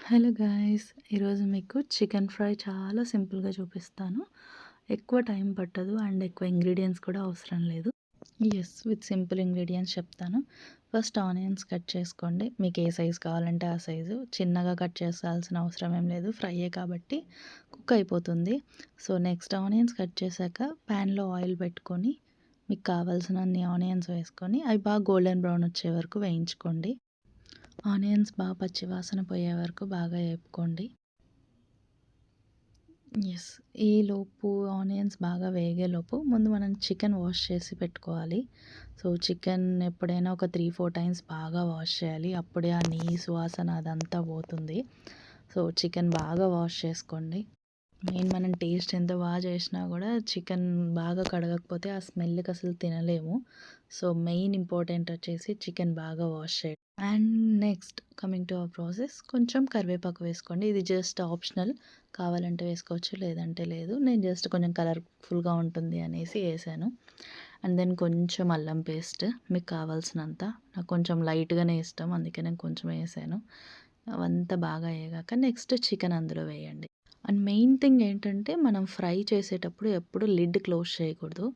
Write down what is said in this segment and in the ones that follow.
Hello guys! ఈరోజు మీకు chicken fry చాలా సింపుల్‌గా చూపిస్తాను. ఎక్కువ టైం పట్టదు అండ్ ఎక్కువ ఇంగ్రీడియెంట్స్ కూడా అవసరం లేదు. విత్ సింపుల్ ఇంగ్రీడియెంట్స్ చెప్తాను. ఫస్ట్ ఆనియన్స్ కట్ చేసుకోండి. మీకు ఏ సైజ్ కావాలంటే ఆ సైజు. చిన్నగా కట్ చేయాల్సిన అవసరం ఏం లేదు. ఫ్రైయే కాబట్టి కుక్ అయిపోతుంది. సో, నెక్స్ట్ ఆనియన్స్ కట్ చేశాక ప్యాన్‌లో ఆయిల్ పెట్టుకొని మీకు కావాల్సినన్ని ఆనియన్స్ వేసుకొని అవి బాగా గోల్డెన్ బ్రౌన్ వచ్చే వరకు వేయించుకోండి. ఆనియన్స్ బాగా పచ్చి వాసన పోయే వరకు బాగా వేపుకోండి. ఈలోపు ఆనియన్స్ బాగా వేగేలోపు ముందు మనం చికెన్ వాష్ చేసి పెట్టుకోవాలి. సో, చికెన్ ఎప్పుడైనా ఒక 3-4 టైమ్స్ బాగా వాష్ చేయాలి. అప్పుడే ఆ నీసు వాసన అదంతా పోతుంది. సో, చికెన్ బాగా వాష్ చేసుకోండి. మనం టేస్ట్ ఎంత బాగా చేసినా కూడా చికెన్ బాగా కడగకపోతే ఆ స్మెల్‌కి అసలు తినలేము. సో, మెయిన్ ఇంపార్టెంట్ వచ్చేసి చికెన్ బాగా వాష్ చేయడం. And next coming to our process, కొంచెం కరివేపాకు వేసుకోండి. ఇది జస్ట్ ఆప్షనల్. కావాలంటే వేసుకోవచ్చు, లేదంటే లేదు. నేను జస్ట్ కొంచెం కలర్‌ఫుల్‌గా ఉంటుంది అనేసి వేసాను. అండ్ దెన్ కొంచెం అల్లం పేస్ట్ మీకు కావాల్సినంత. నాకు కొంచెం లైట్‌గానే ఇష్టం, అందుకే నేను కొంచెం వేసాను. అవంతా బాగా వేగాక నెక్స్ట్ చికెన్ అందులో వేయండి. అండ్ మెయిన్ థింగ్ ఏంటంటే మనం ఫ్రై చేసేటప్పుడు ఎప్పుడు లిడ్ క్లోజ్ చేయకూడదు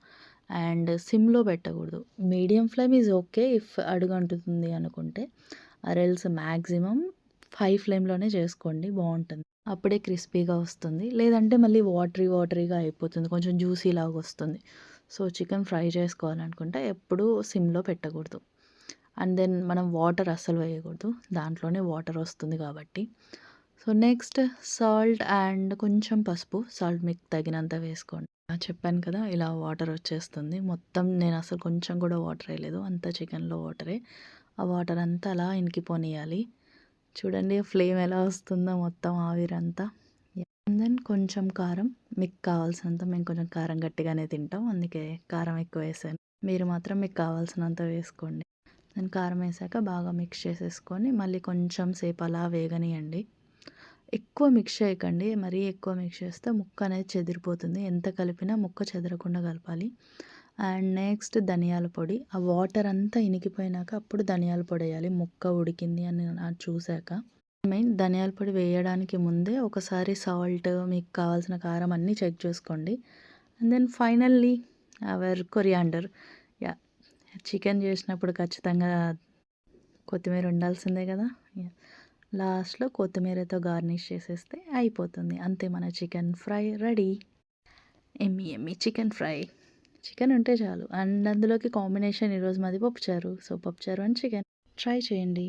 అండ్ సిమ్‌లో పెట్టకూడదు. Medium flame is okay if అడుగంటుతుంది అనుకుంటే. ఎల్స్ మ్యాక్సిమం హై ఫ్లేమ్‌లోనే చేసుకోండి, బావుంటుంది. అప్పుడే క్రిస్పీగా వస్తుంది. లేదంటే మళ్ళీ వాటరీగా అయిపోతుంది. కొంచెం జ్యూసీ లాగా వస్తుంది. సో, చికెన్ ఫ్రై చేసుకోవాలనుకుంటే ఎప్పుడూ సిమ్‌లో పెట్టకూడదు. అండ్ దెన్ మనం వాటర్ అస్సలు వేయకూడదు. దాంట్లోనే వాటర్ వస్తుంది కాబట్టి. సో, నెక్స్ట్ సాల్ట్ అండ్ కొంచెం పసుపు. సాల్ట్ మీకు తగినంత వేసుకోండి. చెప్పాను కదా! ఇలా వాటర్ వచ్చేస్తుంది. మొత్తం నేను అసలు కొంచెం కూడా వాటర్ వేయలేదు. అంతా చికెన్‌లో వాటరే. ఆ వాటర్ అంతా అలా ఇంకిపోనియాలి. చూడండి ఫ్లేమ్ ఎలా వస్తుందో, మొత్తం ఆవిరంతా. అండ్ దెన్ కొంచెం కారం మీకు కావాల్సినంత. మేము కొంచెం కారం గట్టిగానే తింటాం, అందుకే కారం ఎక్కువ వేసాను. మీరు మాత్రం మీకు కావాల్సినంత వేసుకోండి. నేను కారం వేసాక బాగా మిక్స్ చేసేసుకొని మళ్ళీ కొంచెం సేపు అలా వేగనియండి. ఎక్కువ మిక్స్ చేయకండి. మరీ ఎక్కువ మిక్స్ చేస్తే ముక్క అనేది చెదిరిపోతుంది. ఎంత కలిపినా ముక్క చెదరకుండా కలపాలి. అండ్ నెక్స్ట్ ధనియాల పొడి. ఆ వాటర్ అంతా ఇనికిపోయినాక అప్పుడు ధనియాల పొడి వేయాలి, ముక్క ఉడికింది అని చూసాక. మెయిన్ ధనియాల పొడి వేయడానికి ముందే ఒకసారి సాల్ట్, మీకు కావాల్సిన కారం అన్నీ చెక్ చేసుకోండి. And then finally our coriander. Yeah! Chicken చేసినప్పుడు ఖచ్చితంగా కొత్తిమీర ఉండాల్సిందే కదా! లాస్ట్‌లో కొత్తిమీరతో గార్నిష్ చేసేస్తే అయిపోతుంది. అంతే, మన చికెన్ ఫ్రై రెడీ. యమ్మీ చికెన్ ఫ్రై. చికెన్ ఉంటే చాలు. అండ్ అందులోకి కాంబినేషన్ ఈరోజు మాది పప్పుచారు. సో, పప్పుచారు అండ్ చికెన్. ట్రై చేయండి.